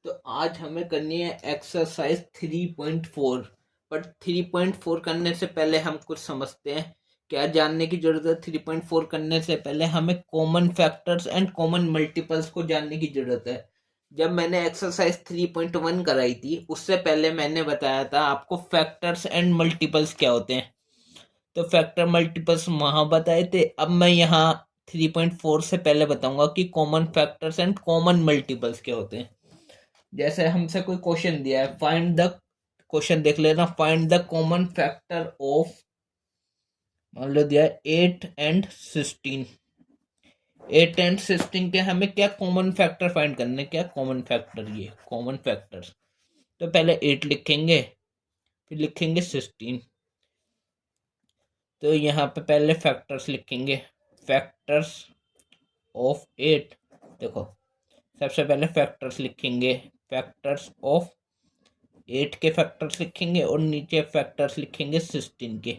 तो आज हमें करनी है एक्सरसाइज 3.4। बट 3.4 करने से पहले हम कुछ समझते हैं। क्या जानने की जरूरत है? 3.4 करने से पहले हमें common factors and common multiples को जानने की जरूरत है। जब मैंने एक्सरसाइज 3.1 कराई थी उससे पहले मैंने बताया था आपको फैक्टर्स एंड मल्टीपल्स क्या होते हैं। तो फैक्टर मल्टीपल्स वहां बताए थे। अब मैं यहाँ 3.4 से पहले बताऊंगा कि common factors and common multiples क्या होते हैं। जैसे हमसे कोई क्वेश्चन दिया है, फाइंड द, क्वेश्चन देख लेना, find the common factor of, मान लो दिया है 8 and 16। 8 and 16 के हमें क्या कॉमन फैक्टर फाइंड करने, क्या कॉमन फैक्टर, ये कॉमन फैक्टर्स। तो पहले 8 लिखेंगे, फिर लिखेंगे 16। तो यहाँ पे पहले फैक्टर्स लिखेंगे, फैक्टर्स ऑफ 8। देखो सबसे पहले फैक्टर्स लिखेंगे, फैक्टर्स ऑफ 8 के फैक्टर्स लिखेंगे और नीचे फैक्टर्स लिखेंगे 16 के।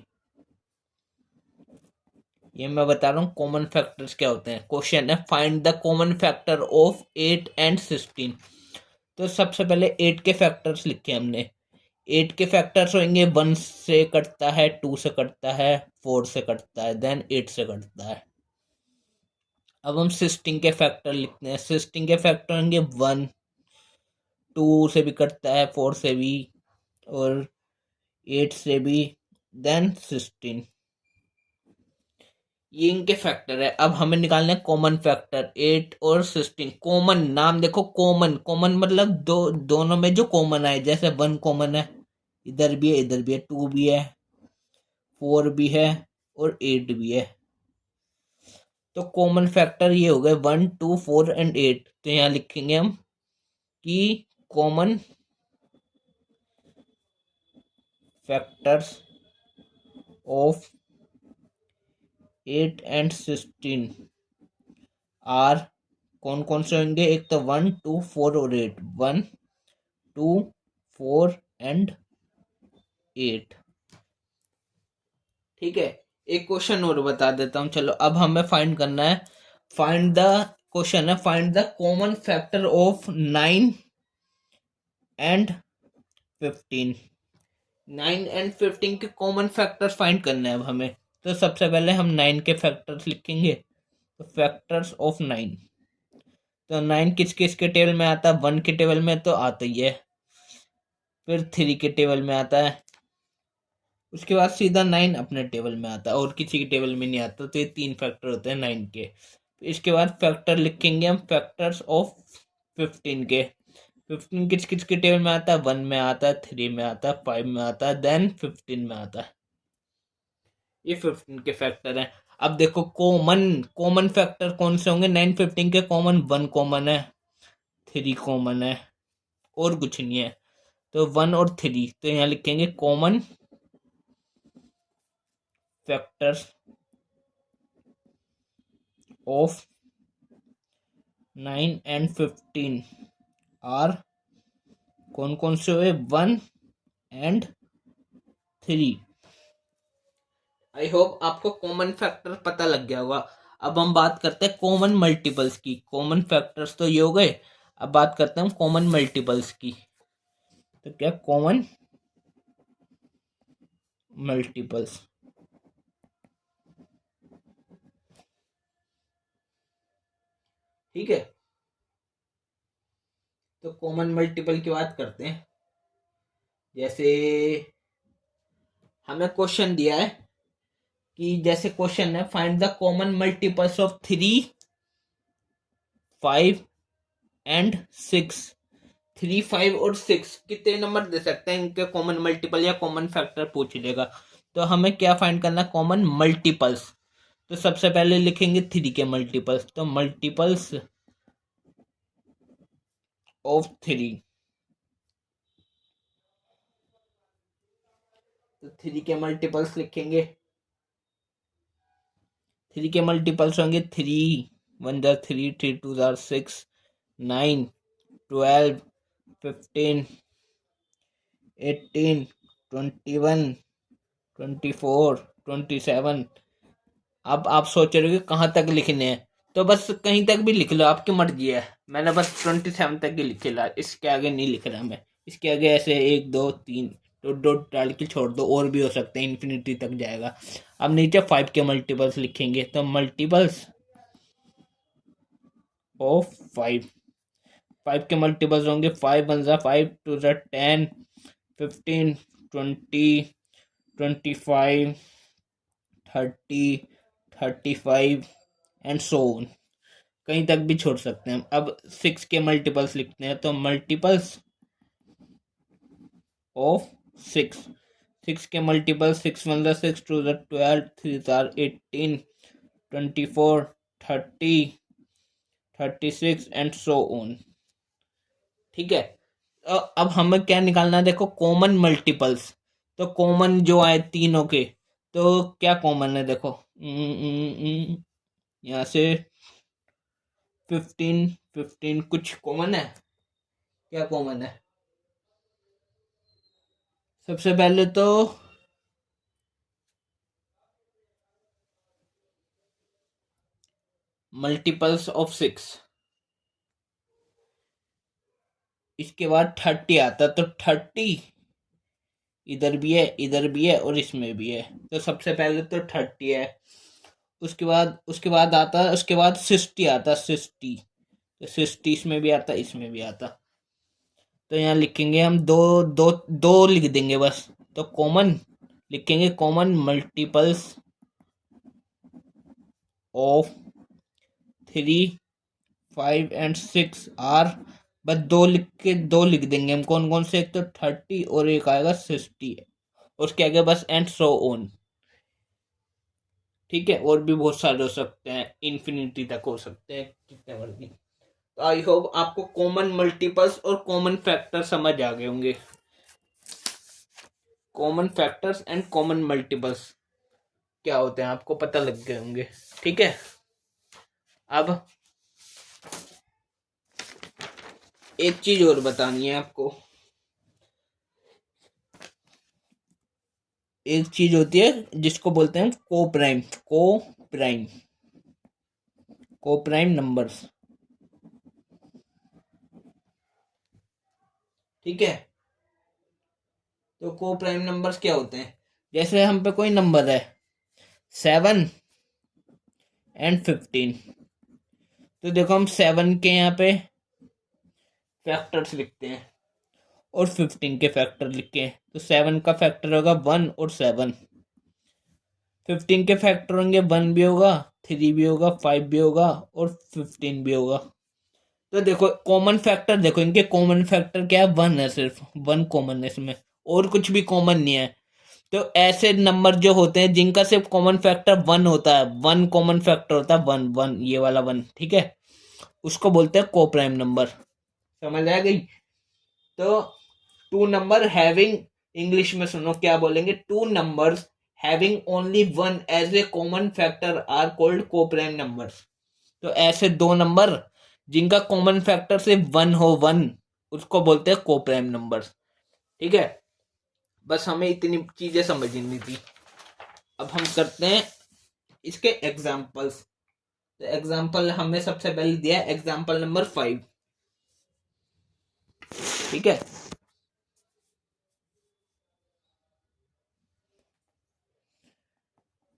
ये मैं बता रहा हूँ कॉमन फैक्टर्स क्या होते हैं। क्वेश्चन है find the common factor of 8 and 16। तो सबसे पहले 8 के फैक्टर्स लिखे हमने। 8 के फैक्टर्स होंगे 1 से कटता है, 2 से कटता है, 4 से कटता है, देन 8 से कटता है। अब हम 16 के फैक्टर लिखते हैं। 16 के फैक्टर होंगे 1, 2 से भी कटता है, 4 से भी और 8 से भी, देन 16। ये इनके फैक्टर है। अब हमें निकालना है कॉमन फैक्टर 8 और 16। कॉमन, नाम देखो कॉमन, कॉमन मतलब दोनों में जो कॉमन आए। जैसे 1 कॉमन है, इधर भी है इधर भी है, 2 भी है, 4 भी है और 8 भी है। तो कॉमन फैक्टर ये हो गए 1, 2, 4 एंड 8। तो यहाँ लिखेंगे हम कि common factors of 8 and 16 are, कौन कौन से होंगे? एक तो 1, 2, 4 और 8। 1, 2, 4 एंड 8। ठीक है, एक क्वेश्चन और बता देता हूँ। चलो अब हमें फाइंड करना है, फाइंड द, क्वेश्चन है find the common factor of 9 and 15। 9 and 15 के कॉमन फैक्टर्स फाइंड करने हैं अब हमें। तो सबसे पहले हम 9 के फैक्टर्स लिखेंगे। तो फैक्टर्स ऑफ 9, तो 9 किस किस के टेबल में आता है? 1 के टेबल में तो आता ही है, फिर 3 के टेबल में आता है, उसके बाद सीधा 9 अपने टेबल में आता है और किसी के टेबल में नहीं आता। तो ये 3 फैक्टर होते हैं 9 के। इसके बाद फैक्टर लिखेंगे हम फैक्टर्स ऑफ 15 के। 15 किस किस के टेबल में आता है? 1 में आता है, 3 में आता है, 5 में आता है, देन 15 में आता है। ये 15 के फैक्टर हैं। अब देखो कॉमन, कॉमन फैक्टर कौन से होंगे? 9 15 के कॉमन 1 कॉमन है, 3 कॉमन है और कुछ नहीं है। तो 1 और 3, तो यहाँ लिखेंगे common factors of 9 and 15 are, कौन कौन से हुए? 1 and 3। आई होप आपको कॉमन फैक्टर पता लग गया होगा। अब हम बात करते हैं कॉमन मल्टीपल्स की। कॉमन फैक्टर्स तो ये हो गए, अब बात करते हैं हम कॉमन मल्टीपल्स की। तो क्या कॉमन मल्टीपल्स, ठीक है। तो कॉमन मल्टीपल की बात करते हैं। जैसे हमें क्वेश्चन दिया है कि, जैसे क्वेश्चन है find the common multiples of 3, 5 and 6। 3, 5 और 6 कितने नंबर दे सकते हैं? इनके कॉमन मल्टीपल या कॉमन फैक्टर पूछ लेगा। तो हमें क्या फाइंड करना है? Common multiples. तो सबसे पहले लिखेंगे 3 के मल्टीपल्स। तो मल्टीपल्स ऑफ 3, तो 3 के मल्टीपल्स लिखेंगे। 3 के मल्टीपल्स होंगे 3 1 जार 3, 3 2 जार 6, 9, 12, 15, 18, 21, 24, 27। अब आप सोच रहे हो कि कहाँ तक लिखने हैं। तो बस कहीं तक भी लिख लो, आपकी मर्जी है। मैंने बस 27 तक ही लिखे ला, इसके आगे नहीं लिख रहा मैं। इसके आगे ऐसे 1 2 3 तो डॉट डाल के छोड़ दो, और भी हो सकते हैं, इन्फिनिटी तक जाएगा। अब नीचे 5 के मल्टीपल्स लिखेंगे, तो मल्टीपल्स ऑफ 5, 5 के मल्टीपल्स होंगे 5 1 ज़ा 5 2 ज़ा 10 15 20 25 30 35 एंड सो ऑन। कहीं तक भी छोड़ सकते हैं। अब 6 के मल्टीपल्स लिखते हैं, तो मल्टीपल्स ऑफ 6, 6 के मल्टीपल्स 6 1 ज़ा 6 2 ज़ा 12 3 ज़ा 18 24 30 36 एंड सो ऑन। ठीक है। अब हमें क्या निकालना है, देखो कॉमन मल्टीपल्स। तो कॉमन जो आए तीनों के, तो क्या कॉमन है, देखो यहाँ से 15 15 कुछ कॉमन है, क्या कॉमन है? सबसे पहले तो मल्टीपल्स ऑफ 6, इसके बाद 30 आता, तो 30 इधर भी है, इधर भी है और इसमें भी है। तो सबसे पहले तो 30 है। उसके बाद आता, उसके बाद 60 आता, 60, तो 60 इसमें भी आता, इसमें भी आता। तो यहाँ लिखेंगे हम दो दो दो लिख देंगे बस। तो कॉमन लिखेंगे, common multiples of 3 5 and 6 are, बस दो लिख देंगे हम। कौन कौन से? एक तो 30 और एक आएगा 60, उसके आगे बस एंड सो ऑन। ठीक है, और भी बहुत सारे हो सकते हैं, इन्फिनिटी तक हो सकते हैं, कितने मर्जी। तो आई होप आपको कॉमन मल्टीपल्स और कॉमन फैक्टर समझ आ गए होंगे। Common factors and common multiples क्या होते हैं आपको पता लग गए होंगे। ठीक है, अब एक चीज और बतानी है आपको। एक चीज होती है जिसको बोलते हैं प्राइम को प्राइम नंबर्स। ठीक है, तो को प्राइम नंबर्स क्या होते हैं? जैसे हम पे कोई नंबर है 7 एंड 15, तो देखो हम 7 के यहाँ पे फैक्टर्स लिखते हैं और 15 के फैक्टर लिखे हैं। तो 7 का फैक्टर होगा 1 और 7, 15 के फैक्टर होंगे 1 भी होगा, 3 भी होगा, 5 भी होगा और 15 भी होगा। तो देखो कॉमन फैक्टर, देखो इनके कॉमन फैक्टर क्या है? 1 है, सिर्फ 1 कॉमन है इसमें, और कुछ भी कॉमन नहीं है। तो ऐसे नंबर जो होते हैं जिनका सिर्फ कॉमन फैक्टर 1 होता है, 1 कॉमन फैक्टर होता है, 1 1, ये वाला 1, ठीक है, उसको बोलते हैं को प्राइम नंबर। समझ आ गई? तो टू नंबर हैविंग, इंग्लिश में सुनो क्या बोलेंगे, two numbers having only 1 as a common factor are called coprime numbers. तो ऐसे दो नंबर जिनका कॉमन फैक्टर सिर्फ 1 हो, 1, उसको बोलते हैं को प्राइम नंबर्स। ठीक है, बस हमें इतनी चीजें समझनी थी। अब हम करते हैं इसके एग्जाम्पल्स। तो एग्जाम्पल हमें सबसे पहले दिया है एग्जाम्पल नंबर 5। ठीक है,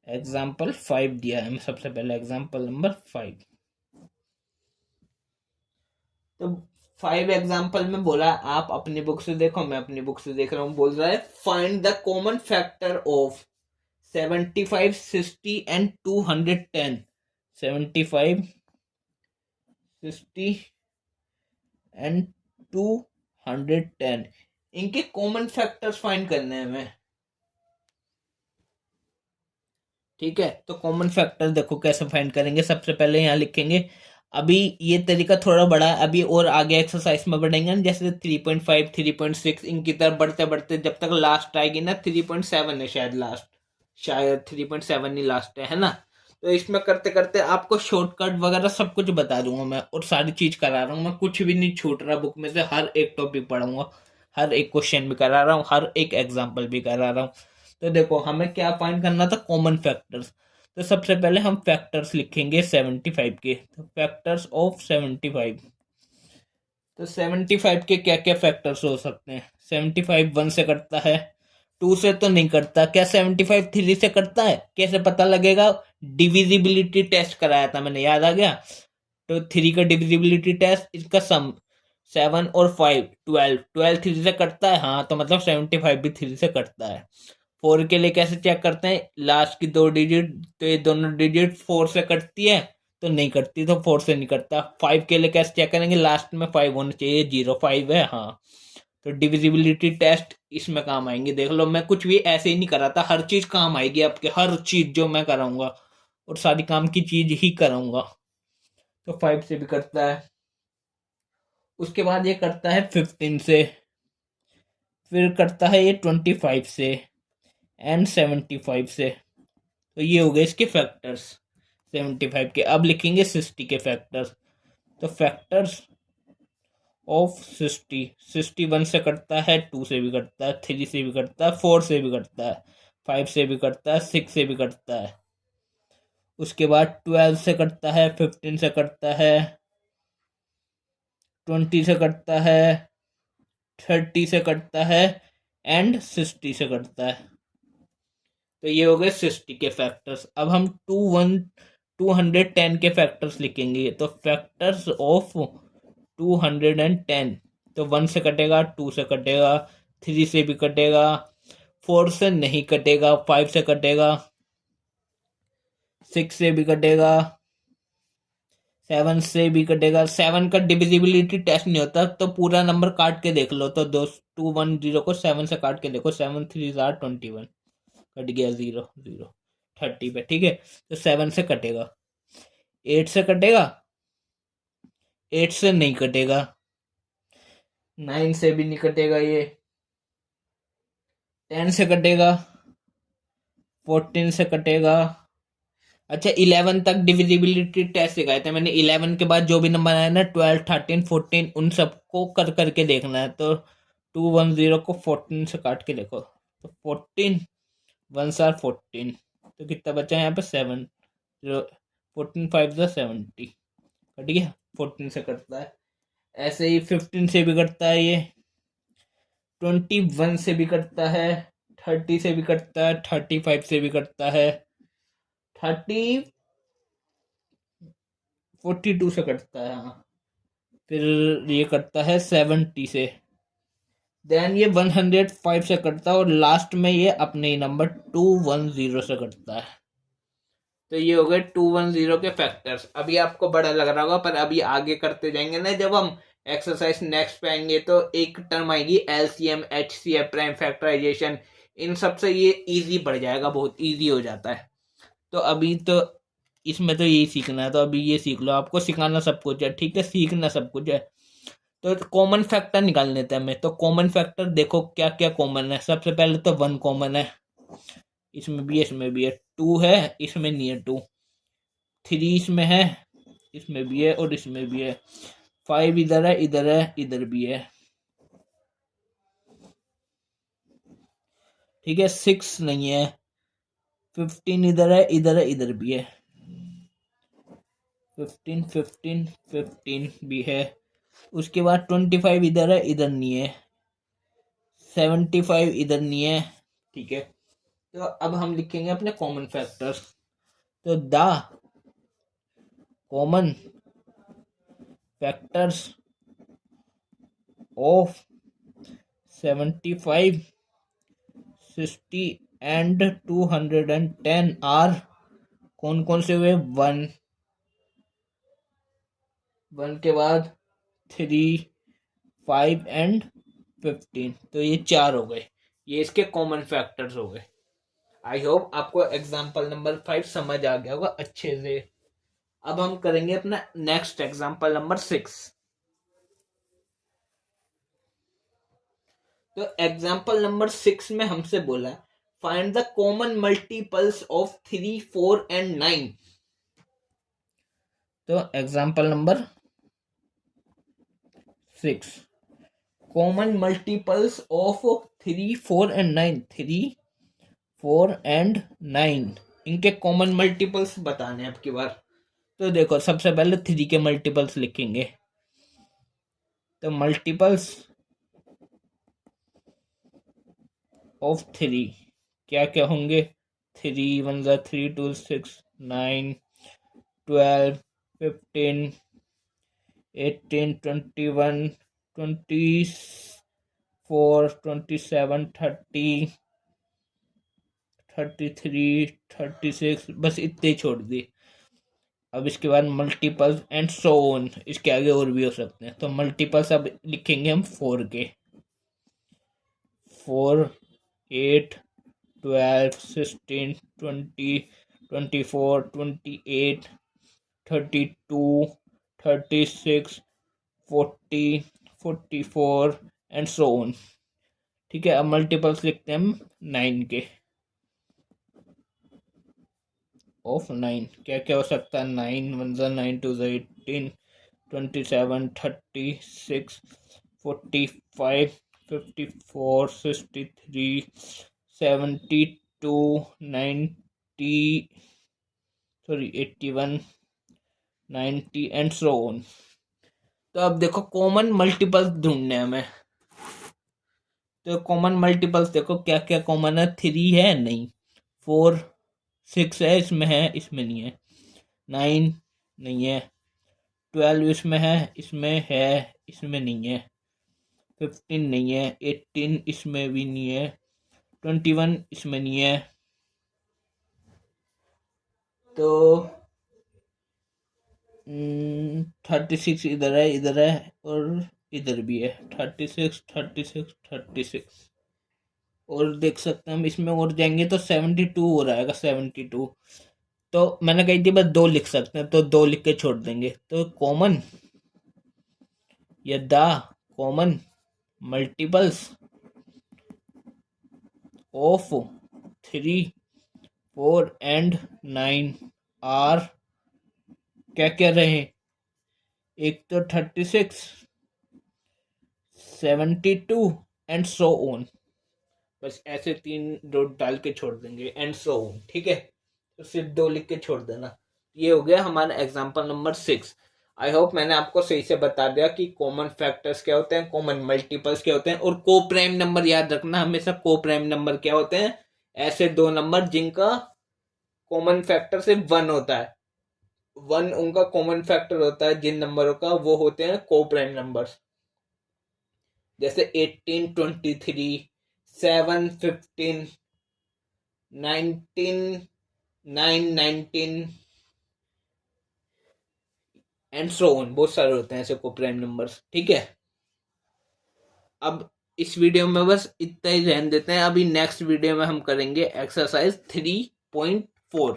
एग्जाम्पल 5 दिया है हमें सबसे पहले, एग्जाम्पल नंबर 5। तो 5 एग्जाम्पल में बोला, आप अपनी बुक से देखो, मैं अपनी बुक से देख रहा हूं। बोल रहा है find the common factor of 75 60 and 210। 75 60 and 210, इनके कॉमन फैक्टर्स फाइंड करने हैं हमें। ठीक है, तो कॉमन फैक्टर देखो कैसे फाइंड करेंगे। सबसे पहले यहाँ लिखेंगे, अभी ये तरीका थोड़ा बड़ा है, अभी और आगे एक्सरसाइज में बढ़ेंगे ना, जैसे 3.5 3.6 इनकी तरफ बढ़ते बढ़ते जब तक लास्ट आएगी ना 3.7 है शायद लास्ट, शायद 3.7 ही लास्ट है ना। तो इसमें करते करते आपको शॉर्टकट वगैरह सब कुछ बता दूंगा मैं, और सारी चीज करा रहा हूँ मैं, कुछ भी नहीं छूट रहा बुक में से, हर एक टॉपिक पढ़ाऊंगा, हर एक क्वेश्चन भी करा रहा हूँ, हर एक एग्जाम्पल भी करा रहा हूँ। तो देखो हमें क्या फाइंड करना था, कॉमन फैक्टर्स। तो सबसे पहले हम फैक्टर्स लिखेंगे 75 के। तो फैक्टर्स ऑफ 75। तो 75 के क्या क्या फैक्टर्स हो सकते हैं? 75 1 से करता है, 2 से तो नहीं करता। क्या 75 3 से करता है? कैसे पता लगेगा? डिविजिबिलिटी टेस्ट कराया था मैंने, याद आ गया। तो 3 का डिविजिबिलिटी टेस्ट, इसका सम 7 और 5 12, 12 3 से करता है, हाँ तो मतलब 75 भी 3 से करता है। 4 के लिए कैसे चेक करते हैं? लास्ट की 2 डिजिट, तो ये दोनों डिजिट 4 से कटती है तो नहीं करती, तो 4 से नहीं करता। 5 के लिए कैसे चेक करेंगे? लास्ट में 5 होना चाहिए, 0 5 है, हाँ। तो डिविजिबिलिटी टेस्ट इसमें काम आएंगे। देख लो, मैं कुछ भी ऐसे ही नहीं कर रहा था, हर चीज काम आएगी आपके, हर चीज जो मैं कराऊंगा और सारी काम की चीज ही कराऊंगा। तो 5 से भी करता है। उसके बाद ये करता है 15 से, फिर करता है ये 25 से एंड 75 से। तो ये हो गए इसके फैक्टर्स 75 के। अब लिखेंगे 60 के फैक्टर्स। तो फैक्टर्स ऑफ 60, 61 से करता है, 2 से भी करता है, 3 से भी करता है, 4 से भी करता है, 5 से भी करता है, 6 से भी करता है। उसके बाद 12 से करता है, 15 से करता है, 20 से करता है, 30 से करता है एंड 60 से करता है। तो ये हो गए 60 के फैक्टर्स। अब हम 210 के फैक्टर्स लिखेंगे। तो फैक्टर्स ऑफ 210। तो 1 से कटेगा, 2 से कटेगा, 3 से भी कटेगा, 4 से नहीं कटेगा, 5 से कटेगा, 6 से भी कटेगा, 7 से भी कटेगा। 7 का डिविजिबिलिटी टेस्ट नहीं होता, तो पूरा नंबर काट के देख लो। तो 210 को 7 से काट के देखो, 7 3 21, कट गया 0 0, 30 पे, ठीक है। तो 7 से कटेगा, 8 से कटेगा, 8 से नहीं कटेगा, 9 से भी नहीं कटेगा, ये 10 से कटेगा, 14 से कटेगा। अच्छा, 11 तक डिविजिबिलिटी टेस्ट सिखाए थे मैंने। 11 के बाद जो भी नंबर आया ना, 12 13 14, उन सबको कर करके देखना है। तो 210 को 14 से काट के देखो, तो 14 1 आर 14, तो कितना बचा है यहाँ पे? 7 14 5 70, कट गया। 14 से करता है। ऐसे ही 15 से भी करता है, ये 21 से भी करता है, 30 से भी करता है, 35 से भी करता है, 42 से करता है, हाँ। फिर ये करता है 70 से, देन ये 105 से करता है, और लास्ट में ये अपने ही नंबर 210 से करता है। तो ये हो गए 210 के फैक्टर्स। अभी आपको बड़ा लग रहा होगा, पर अभी आगे करते जाएंगे ना, जब हम एक्सरसाइज नेक्स्ट पे आएंगे, तो एक टर्म आएगी एलसीएम, एचसीएफ, प्राइम फैक्टराइजेशन। इन सब से ये इजी बढ़ जाएगा, बहुत इजी हो जाता है। तो अभी तो इसमें तो यही सीखना है, तो अभी ये सीख लो। आपको सिखाना सब कुछ है, ठीक है, सीखना सब कुछ है। तो कॉमन फैक्टर निकाल लेते हैं हमें। तो कॉमन फैक्टर देखो क्या क्या कॉमन है। सबसे पहले तो 1 कॉमन है, इसमें भी है, इसमें भी है। 2 है, इसमें नहीं है 2। 3 इसमें है, इसमें भी है और इसमें भी है। 5 इधर है, इधर है, इधर भी है, ठीक है। 6 नहीं है। 15 इधर है, इधर है, इधर भी है। 15 15 15 भी है। उसके बाद 25 इधर है, इधर नहीं है। 75 इधर नहीं है, ठीक है। तो अब हम लिखेंगे अपने कॉमन फैक्टर्स। तो the common factors of 75, 60 and 210 are, कौन कौन से हुए? 1 के बाद 3, 5 एंड 15। तो ये 4 हो गए, ये इसके कॉमन फैक्टर्स हो गए। आई होप आपको एग्जाम्पल नंबर 5 समझ आ गया होगा अच्छे से। अब हम करेंगे अपना नेक्स्ट एग्जाम्पल नंबर 6। तो एग्जाम्पल नंबर 6 में हमसे बोला find the common multiples of 3 4 and 9। तो example number 6, common multiples of 3 4 and 9। 3 4 and 9 इनके कॉमन मल्टीपल्स बताने हैं अब की बार। तो देखो सबसे पहले 3 के मल्टीपल्स लिखेंगे। तो मल्टीपल्स ऑफ 3 क्या क्या होंगे? 3 × 1 = 3, 2 × 6, 9, 12, 15, 18, 21, 24, 27, 30, 33, 36, बस इतने ही छोड़ दिए। अब इसके बाद मल्टीपल्स एंड सो ऑन, इसके आगे और भी हो सकते हैं। तो मल्टीपल्स अब लिखेंगे हम 4 के। 4, 8, 12, 16, 20, 24, 28, 32, 36, 40, 44 एंड सो ऑन। ठीक है, अब मल्टीपल्स लिखते हैं हम 9 के। ऑफ 9 क्या क्या हो सकता है? 9 × 1 = 9, 2 × 18, 27, 36, 45, 54, 63, 72, 90, 81, 90 एंड सो ऑन। तो अब देखो कॉमन मल्टीपल्स ढूंढने हैं हमें। तो कॉमन मल्टीपल्स देखो क्या क्या कॉमन है। 3 है नहीं, 4, 6 है, इसमें है, इसमें नहीं है। 9 नहीं है, 12 इसमें है, इसमें नहीं है। 15 नहीं है, 18 इसमें भी नहीं है, 21 इसमें नहीं है। तो 36 इधर है और इधर भी है। 36, 36, 36 और देख सकते हैं हम इसमें और जाएंगे तो 72 हो रहेगा, 72। तो मैंने कही थी बस 2 लिख सकते हैं, तो 2 लिख के छोड़ देंगे। तो कॉमन या the common multiples of 3, 4 and 9 are क्या क्या रहे? एक तो 36, 72 एंड सो ऑन। बस ऐसे 3 डॉट डाल के छोड़ देंगे एंड सो ऑन। ठीक है, तो सिर्फ 2 लिख के छोड़ देना। ये हो गया हमारा एग्जाम्पल नंबर 6। आई होप मैंने आपको सही से बता दिया कि कॉमन फैक्टर्स क्या होते हैं, कॉमन मल्टीपल्स क्या होते हैं, और को प्राइम नंबर याद रखना हमेशा। को प्राइम नंबर क्या होते हैं? ऐसे 2 नंबर जिनका कॉमन फैक्टर सिर्फ 1 होता है। 1 उनका कॉमन फैक्टर होता है जिन नंबरों का, वो होते हैं को प्राइम नंबर्स। जैसे 18, 23, 7, 15, 19, 9, 19 एंड सो ऑन। बहुत सारे होते हैं ऐसे को प्राइम नंबर्स। ठीक है, अब इस वीडियो में बस इतना ही रहने देते हैं। अभी नेक्स्ट वीडियो में हम करेंगे एक्सरसाइज 3.4।